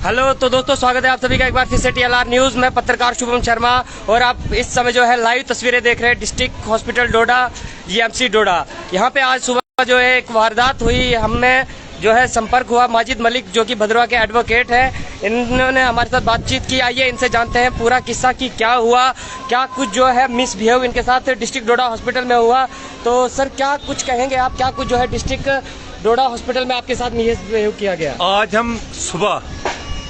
Hello, तो दोस्तों स्वागत है आप सभी का एक बार फिर से TLR न्यूज में पत्रकार शुभम शर्मा। और आप इस समय जो है लाइव तस्वीरें देख रहे हैं डिस्ट्रिक्ट हॉस्पिटल डोडा, GMC डोडा। यहाँ पे आज सुबह जो है एक वारदात हुई। हमने जो है संपर्क हुआ माजिद मलिक जो कि भद्रवा के एडवोकेट हैं। इन्होंने हमारे साथ बातचीत की। आइए इनसे जानते हैं पूरा किस्सा कि क्या हुआ, क्या कुछ जो है मिसबिहेव इनके साथ डिस्ट्रिक्ट डोडा हॉस्पिटल में हुआ। तो सर क्या कुछ कहेंगे आप, क्या कुछ जो है डिस्ट्रिक्ट डोडा हॉस्पिटल में आपके साथ मिसबिहेव किया गया? आज हम सुबह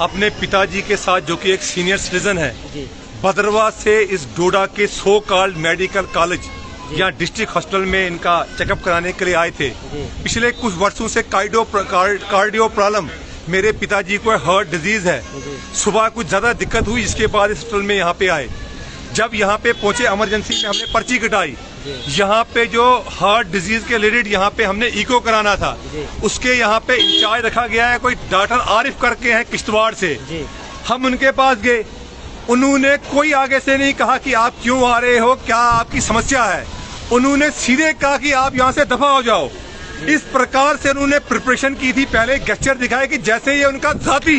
अपने पिताजी के साथ, जो कि एक सीनियर सिटीजन है, भद्रवा से इस डोडा के सो कॉल्ड मेडिकल कॉलेज यहाँ डिस्ट्रिक्ट हॉस्पिटल में इनका चेकअप कराने के लिए आए थे। पिछले कुछ वर्षों से कार्डियो प्रॉब्लम मेरे पिताजी को हार्ट डिजीज है। सुबह कुछ ज्यादा दिक्कत हुई, इसके बाद इस हॉस्पिटल में यहाँ पे आए। जब यहाँ पे पहुंचे इमरजेंसी में हमने पर्ची कटाई। यहाँ पे जो हार्ट डिजीज के रिलेटेड यहाँ पे हमने इको कराना था, उसके यहाँ पे इंचार्ज रखा गया है, कोई डॉक्टर आरिफ करके हैं किश्तवाड़ से। हम उनके पास गए, उन्होंने कोई आगे से नहीं कहा कि आप क्यों आ रहे हो, क्या आपकी समस्या है। उन्होंने सीधे कहा कि आप यहाँ से दफा हो जाओ। इस प्रकार से उन्होंने प्रिपरेशन की थी, पहले गेस्चर दिखाया कि जैसे ये उनका जाती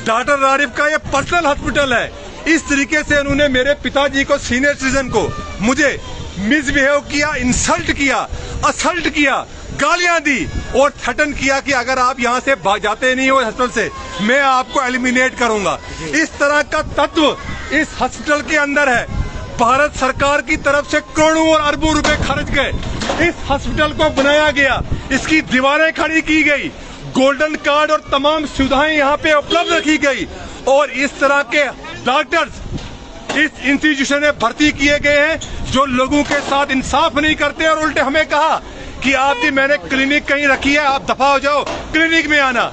डॉक्टर आरिफ का ये पर्सनल हॉस्पिटल है। इस तरीके से उन्होंने मेरे पिताजी को, सीनियर सिटीजन को, मुझे मिसबिहेव किया, इंसल्ट किया, असल्ट किया, गालियां दी और थ्रेटन किया कि अगर आप यहाँ से जाते नहीं हो हॉस्पिटल से, मैं आपको एलिमिनेट करूंगा। इस तरह का तत्व इस हॉस्पिटल के अंदर है। भारत सरकार की तरफ से करोड़ों और अरबों रुपए खर्च गए, इस हॉस्पिटल को बनाया गया, इसकी दीवारें खड़ी की गई, गोल्डन कार्ड और तमाम सुविधाएं यहाँ पे उपलब्ध रखी गई और इस तरह के डॉक्टर्स इस इंस्टीट्यूशन में भर्ती किए गए हैं जो लोगों के साथ इंसाफ नहीं करते और उल्टे हमें कहा कि आपकी मैंने क्लिनिक कहीं रखी है, आप दफा हो जाओ, क्लिनिक में आना।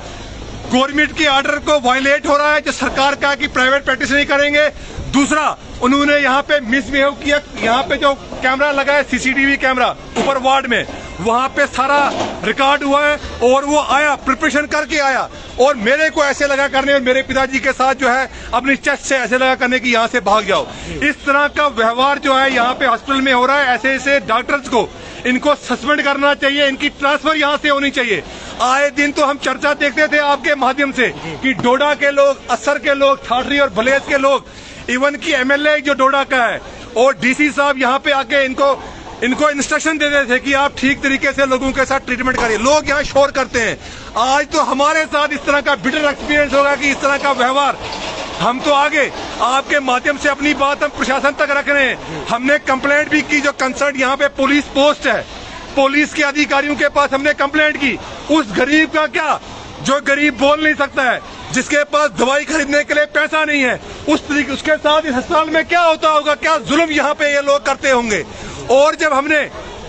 गवर्नमेंट के ऑर्डर को वायलेट हो रहा है जो सरकार का कि प्राइवेट प्रैक्टिस नहीं करेंगे। दूसरा, उन्होंने यहाँ पे मिसबिहेव किया। यहाँ पे जो कैमरा लगा है, CCTV कैमरा ऊपर वार्ड में, वहाँ पे सारा रिकॉर्ड हुआ है और वो आया, प्रिपरेशन करके आया और मेरे को ऐसे लगा करने और मेरे पिताजी के साथ जो है अपनी चेस्ट से ऐसे लगा करने की यहाँ से भाग जाओ। इस तरह का व्यवहार जो है यहाँ पे हॉस्पिटल में हो रहा है। ऐसे ऐसे डॉक्टर्स को इनको सस्पेंड करना चाहिए, इनकी ट्रांसफर यहाँ से होनी चाहिए। आए दिन तो हम चर्चा देखते थे आपके माध्यम से कि डोडा के लोग, असर के लोग, ठाठरी और भलेज के लोग, इवन की MLA जो डोडा का है और DC साहब यहाँ पे आके इनको इंस्ट्रक्शन दे रहे थे कि आप ठीक तरीके से लोगों के साथ ट्रीटमेंट करिए। लोग यहाँ शोर करते हैं। आज तो हमारे साथ इस तरह का बिटर एक्सपीरियंस होगा कि इस तरह का व्यवहार। हम तो आगे आपके माध्यम से अपनी बात हम प्रशासन तक रख रहे हैं। हमने कंप्लेंट भी की, जो कंसर्न यहाँ पे पुलिस पोस्ट है, पुलिस के अधिकारियों के पास हमने कंप्लेंट की। उस गरीब का क्या, जो गरीब बोल नहीं सकता है, जिसके पास दवाई खरीदने के लिए पैसा नहीं है, उसके साथ इस अस्पताल में क्या होता होगा, क्या जुल्म यहाँ पे ये लोग करते होंगे। और जब हमने,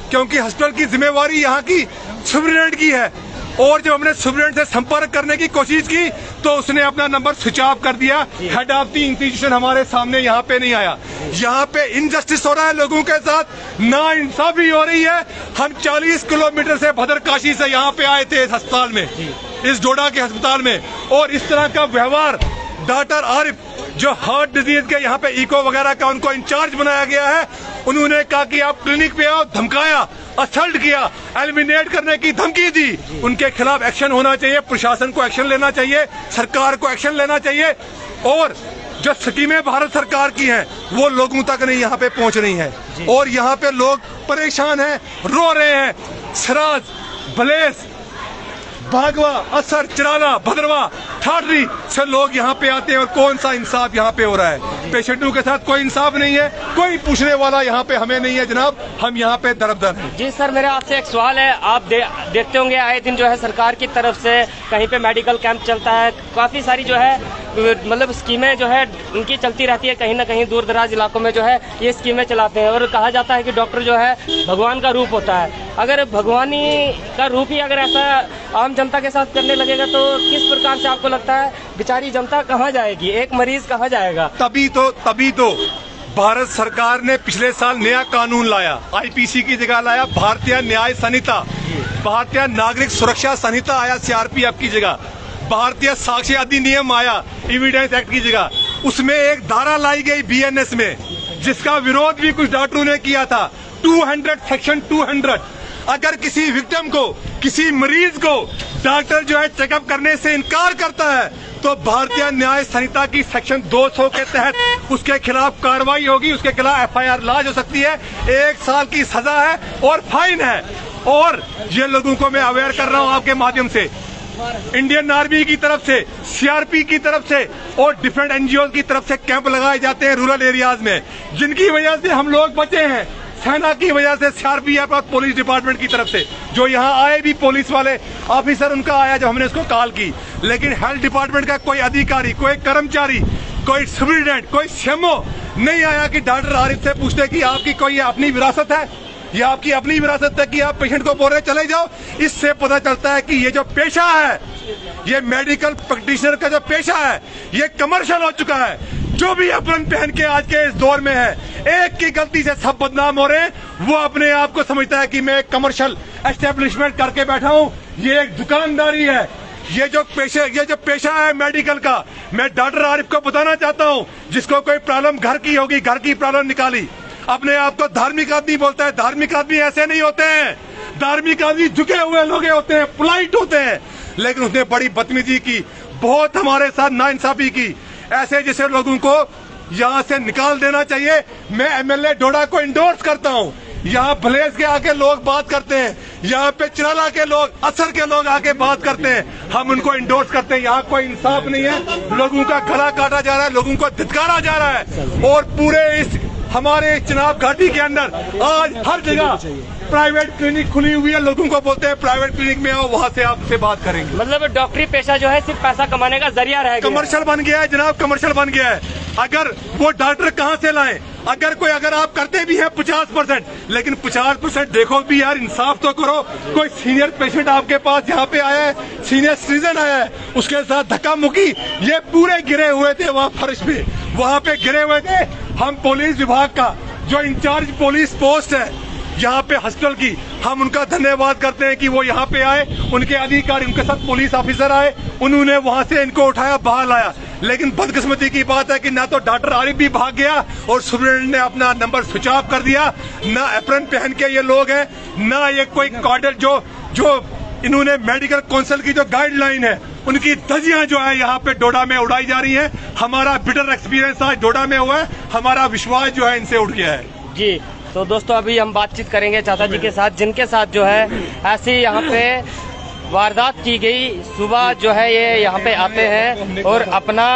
क्योंकि हॉस्पिटल की जिम्मेवारी यहाँ की सुप्रिटेंडेंट की है, और जब हमने सुप्रिटेंडेंट से संपर्क करने की कोशिश की तो उसने अपना नंबर स्विच ऑफ कर दिया। हेड ऑफ द इंस्टीट्यूशन हमारे सामने यहाँ पे नहीं आया। यहाँ पे इनजस्टिस हो रहा है लोगों के साथ, ना इंसाफी हो रही है। हम 40 किलोमीटर से भद्रकाशी से यहाँ पे आए थे इस अस्पताल में, इस डोडा के अस्पताल में, और इस तरह का व्यवहार डॉक्टर आरिफ जो हार्ट डिजीज के यहाँ पे इको वगैरह का उनको इंचार्ज बनाया गया है, उन्होंने कहा कि आप क्लिनिक पे आओ, धमकाया, असल्ट किया, एलिमिनेट करने की धमकी दी। उनके खिलाफ एक्शन होना चाहिए, प्रशासन को एक्शन लेना चाहिए, सरकार को एक्शन लेना चाहिए। और जो स्कीमें भारत सरकार की हैं वो लोगों तक नहीं यहाँ पे पहुँच रही हैं और यहाँ पे लोग परेशान हैं, रो रहे हैं। सराज, भलेस, भागवा, असर, चिराला, भद्रवा, ठाठरी से लोग यहाँ पे आते हैं और कौन सा इंसाफ यहाँ पे हो रहा है। पेशेंटों के साथ कोई इंसाफ नहीं है, कोई पूछने वाला यहाँ पे हमें नहीं है जनाब, हम यहाँ पे दरबदर हैं। जी सर, मेरा आपसे एक सवाल है। आप देखते होंगे आए दिन जो है सरकार की तरफ से कहीं पे मेडिकल कैंप चलता है, काफी सारी जो है मतलब स्कीमें जो है उनकी चलती रहती है। कहीं ना कहीं दूर दराज इलाकों में जो है ये स्कीमें चलाते हैं और कहा जाता है कि डॉक्टर जो है भगवान का रूप होता है। अगर भगवानी का रूप ही अगर ऐसा आम जनता के साथ करने लगेगा तो किस प्रकार से आपको लगता है बेचारी जनता कहाँ जाएगी, एक मरीज कहाँ जाएगा? तभी तो भारत सरकार ने पिछले साल नया कानून लाया, IPC की जगह लाया भारतीय न्याय संहिता, भारतीय नागरिक सुरक्षा संहिता आया CRPF की जगह, भारतीय साक्ष्य अधिनियम आया एविडेंस एक्ट की जगह। उसमें एक धारा लाई गई BNS में, जिसका विरोध भी कुछ डॉक्टरों ने किया था, 200 सेक्शन 200। अगर किसी विक्टिम को, किसी मरीज को डॉक्टर जो है चेकअप करने से इनकार करता है तो भारतीय न्याय संहिता की सेक्शन 200 के तहत उसके खिलाफ कार्रवाई होगी, उसके खिलाफ FIR लॉन्च हो सकती है, 1 साल की सजा है और फाइन है। और ये लोगों को मैं अवेयर कर रहा हूं आपके माध्यम से, इंडियन आर्मी की तरफ से, CRP की तरफ से और डिफरेंट NGOs की तरफ से कैंप लगाए जाते हैं रूरल एरियाज में, जिनकी वजह से हम लोग बचे हैं। सेना की वजह से, CRPF और पुलिस डिपार्टमेंट की तरफ से जो यहाँ आए भी पुलिस वाले ऑफिसर, उनका आया जब हमने उसको कॉल की, लेकिन हेल्थ डिपार्टमेंट का कोई अधिकारी, कोई कर्मचारी, कोई सुपरिटेंडेंट, कोई CMO नहीं आया कि डॉक्टर आरिफ से पूछते कि आपकी कोई अपनी विरासत है, ये आपकी अपनी विरासत है कि आप पेशेंट को बोल रहे चले जाओ। इससे पता चलता है कि ये जो पेशा है, ये मेडिकल प्रैक्टिशनर का जो पेशा है, ये कमर्शियल हो चुका है। जो भी अपन पहन के आज के इस दौर में है, एक की गलती से सब बदनाम हो रहे हैं। वो अपने आप को समझता है कि मैं एक कमर्शियल एस्टेब्लिशमेंट करके बैठा हूँ, ये एक दुकानदारी है। ये जो पेशा है मेडिकल का, मैं डॉक्टर आरिफ को बताना चाहता हूँ, जिसको कोई प्रॉब्लम घर की होगी, घर की प्रॉब्लम निकाली, अपने आप को धार्मिक आदमी बोलता है। धार्मिक आदमी ऐसे नहीं होते हैं, धार्मिक आदमी झुके हुए लोग होते हैं, पोलाइट होते हैं, लेकिन उसने बड़ी बदतमीजी की, बहुत हमारे साथ नाइंसाफी की। ऐसे जैसे लोगों को यहाँ से निकाल देना चाहिए। मैं MLA डोडा को इंडोर्स करता हूँ। यहाँ भलेस के आके लोग बात करते हैं, यहाँ पे चिराला के लोग, असर के लोग आके बात करते हैं, हम उनको इंडोर्स करते हैं। यहाँ कोई इंसाफ नहीं है, लोगों का गला काटा जा रहा है, लोगों को धिक्कारा जा रहा है। और पूरे इस हमारे चिनाब घाटी के अंदर आज हर जगह प्राइवेट क्लिनिक खुली हुई है, लोगों को बोलते हैं प्राइवेट क्लिनिक में आओ, वहाँ से आपसे बात करेंगे। मतलब डॉक्टरी पेशा जो है सिर्फ पैसा कमाने का जरिया रह गया, कमर्शियल बन गया है जनाब, कमर्शियल बन गया है। अगर वो डॉक्टर कहाँ से लाएं? अगर आप करते भी हैं 50%, लेकिन 50% देखो भी यार, इंसाफ तो करो। कोई सीनियर पेशेंट आपके पास यहाँ पे आया है, सीनियर सिटीजन आया है, उसके साथ धक्का मुक्की, ये पूरे गिरे हुए थे वहाँ फर्श पे, वहाँ पे गिरे हुए थे। हम पुलिस विभाग का जो इंचार्ज पुलिस पोस्ट है यहाँ पे हॉस्पिटल की, हम उनका धन्यवाद करते हैं कि वो यहाँ पे आए, उनके अधिकारी, उनके साथ पुलिस ऑफिसर आए, उन्होंने वहाँ से इनको उठाया, बाहर लाया। लेकिन बदकिस्मती की बात है कि ना तो डॉक्टर आरिफ भी भाग गया और सुपरिटेंडेंट ने अपना नंबर स्विच ऑफ कर दिया, ना एप्रन पहन के ये लोग हैं, ना ये कोई कॉर्डर जो इन्होंने मेडिकल काउंसिल की जो गाइडलाइन है, उनकी धज्जियां जो है यहाँ पे डोडा में उड़ाई जा रही हैं। हमारा बिटर एक्सपीरियंस आज डोडा में हुआ है, हमारा विश्वास जो है इनसे उठ गया है। जी तो दोस्तों, अभी हम बातचीत करेंगे चाचा जी के साथ, जिनके साथ जो है ऐसी यहाँ पे वारदात की गई। सुबह जो है ये यहाँ पे आते हैं और अपना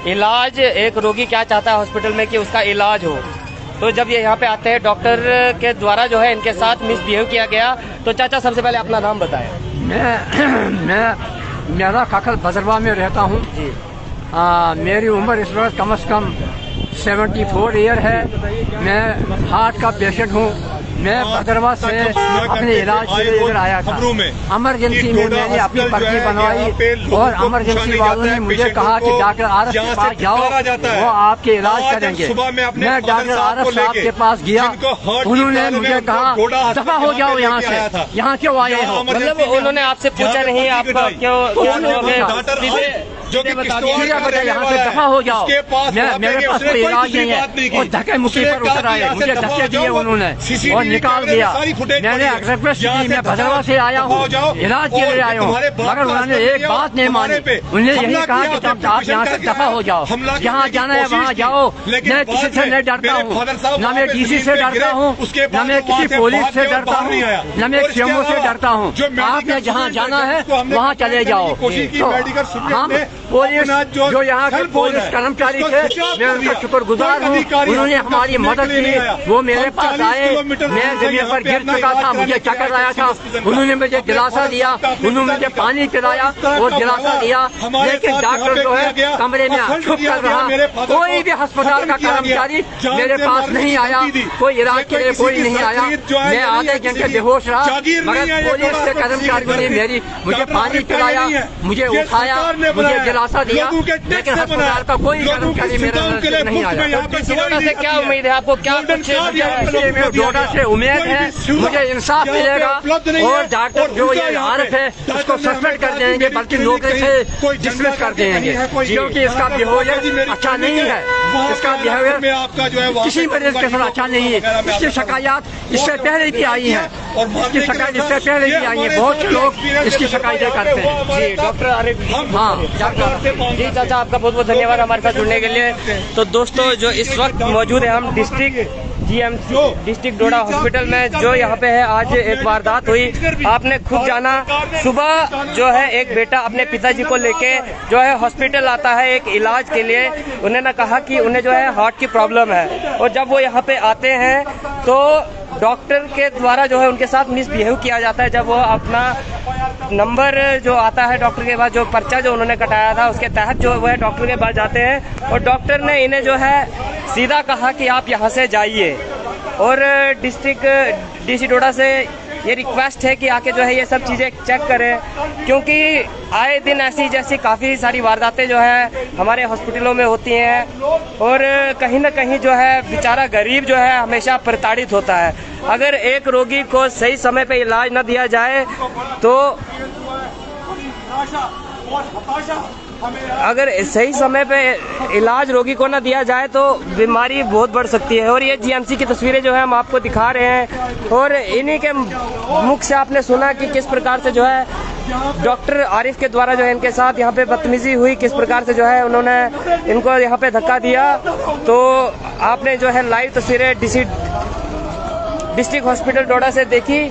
इलाज, एक रोगी क्या चाहता है हॉस्पिटल में कि उसका इलाज हो, तो जब ये यहाँ पे आते हैं डॉक्टर के द्वारा जो है इनके साथ मिसबिहेव किया गया। तो चाचा सबसे पहले अपना नाम बताएं। मेरा खखल भद्रवा में रहता हूँ जी। मेरी उम्र इस वक्त कम से कम 74 ईयर है। मैं हार्ट का पेशेंट हूँ। मैं भद्रवा से अपने इलाज के लिए इधर आया था। इमरजेंसी में मैंने अपनी पर्ची बनवाई और इमरजेंसी वालों ने मुझे कहा कि डॉक्टर आरफ के पास जाओ, वो आपके इलाज करेंगे। मैं डॉक्टर आरफ साहब के पास गया, उन्होंने मुझे कहा दफा हो जाओ यहाँ से, यहाँ क्यों आए हो? मतलब उन्होंने आपसे पूछा नहीं आपका क्यों यहाँ से दफा हो जाओ, मेरे पास कोई इलाज नहीं है। और धक्के मुक्की पर उतर आए, मुझे धक्के दिए उन्होंने और निकाल दिया। मैंने रिक्वेस्ट की, मैं भद्रवा से आया हूँ, इलाज के लिए आया हूँ, मगर उन्होंने एक बात नहीं मानी। उन्होंने यही कहा कि आप यहाँ से दफा हो जाओ, जहाँ जाना है वहाँ जाओ। मैं किसी से नहीं डरता हूँ, न मैं DC से डरता हूँ, न मैं किसी पुलिस से डरता हूँ, न मैं CMO से डरता हूँ। आपने जहाँ जाना है वहाँ चले जाओ। हम पुलिस, जो यहाँ के पुलिस कर्मचारी थे, मैं उनका शुक्रगुजार हूँ। उन्होंने हमारी मदद की, वो मेरे पास आए, मैं जमीन पर गिर चुका था, मुझे चक्कर आया था, उन्होंने मुझे दिलासा दिया, उन्होंने मुझे पानी पिलाया और दिलासा दिया। लेकिन डॉक्टर जो है कमरे में छुप कर रहा। कोई भी अस्पताल का कर्मचारी मेरे पास नहीं आया, कोई इलाज के लिए कोई नहीं आया। मैं आधे घंटे बेहोश रहा, मगर पुलिस के कर्मचारियों ने मुझे पानी पिलाया, मुझे उठाया, मुझे दिलासा दिया। लेकिन अस्पताल का कोई कर्मचारी मेरे नजर नहीं आया। से क्या उम्मीद है आपको? क्या डोडा से उम्मीद है मुझे इंसाफ मिलेगा और डॉक्टर जो ये आरफ है उसको सस्पेंड कर देंगे, बल्कि नौकरी से डिसमिस कर देंगे, क्योंकि इसका बिहेवियर अच्छा नहीं है। इसका बिहेवियर किसी मरीज के साथ अच्छा नहीं है। इसकी शिकायत इससे पहले भी आई है, इसकी शिकायत इससे पहले भी आई है। बहुत से लोग इसकी शिकायतें करते हैं। डॉक्टर आरिफ, हाँ, डॉक्टर जी चाचा, आपका बहुत बहुत धन्यवाद हमारे साथ जुड़ने के लिए। तो दोस्तों, जो इस वक्त मौजूद है हम डिस्ट्रिक्ट जीएमसी डिस्ट्रिक्ट डोडा हॉस्पिटल में, जो यहाँ पे है आज एक वारदात हुई। आपने खुद जाना, सुबह जो है एक बेटा अपने पिताजी को लेके जो है हॉस्पिटल आता है एक इलाज के लिए। उन्होंने कहा कि उन्हें जो है हार्ट की प्रॉब्लम है, और जब वो यहाँ पे आते हैं तो डॉक्टर के द्वारा जो है उनके साथ मिसबिहेव किया जाता है। जब वो अपना नंबर जो आता है डॉक्टर के पास, जो पर्चा जो उन्होंने कटाया था उसके तहत जो वो है डॉक्टर के पास जाते हैं, और डॉक्टर ने इन्हें जो है सीधा कहा कि आप यहाँ से जाइए। और डिस्ट्रिक्ट डीसी डोडा से ये रिक्वेस्ट है कि आके जो है ये सब चीज़ें चेक करें, क्योंकि आए दिन ऐसी जैसी काफ़ी सारी वारदातें जो है हमारे हॉस्पिटलों में होती हैं, और कहीं ना कहीं जो है बेचारा गरीब जो है हमेशा प्रताड़ित होता है। अगर एक रोगी को सही समय पे इलाज न दिया जाए तो अगर सही समय पे इलाज रोगी को ना दिया जाए तो बीमारी बहुत बढ़ सकती है। और ये जीएमसी की तस्वीरें जो है हम आपको दिखा रहे हैं, और इन्हीं के मुख से आपने सुना कि किस प्रकार से जो है डॉक्टर आरिफ के द्वारा जो है इनके साथ यहाँ पे बदतमीजी हुई, किस प्रकार से जो है उन्होंने इनको यहाँ पे धक्का दिया। तो आपने जो है लाइव तस्वीरें डिस्ट्रिक्ट हॉस्पिटल डोडा से देखी।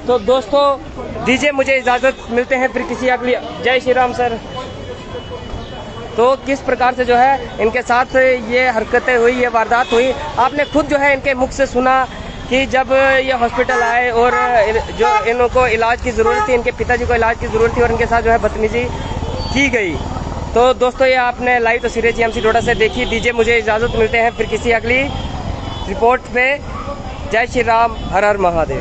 तो दोस्तों, दीजिए मुझे इजाज़त, मिलते हैं फिर किसी अगली। जय श्री राम सर। तो किस प्रकार से जो है इनके साथ ये हरकतें हुई, ये वारदात हुई, आपने खुद जो है इनके मुख से सुना कि जब ये हॉस्पिटल आए और जो इनको इलाज की ज़रूरत थी, इनके पिताजी को इलाज की ज़रूरत थी, और इनके साथ जो है बदतमीजी की गई। तो दोस्तों, ये आपने लाइव तस्वीरें जीएमसी डोडा से देखी। दीजिए मुझे इजाज़त, मिलते हैं फिर किसी अगली रिपोर्ट पे। जय श्री राम, हर हर महादेव।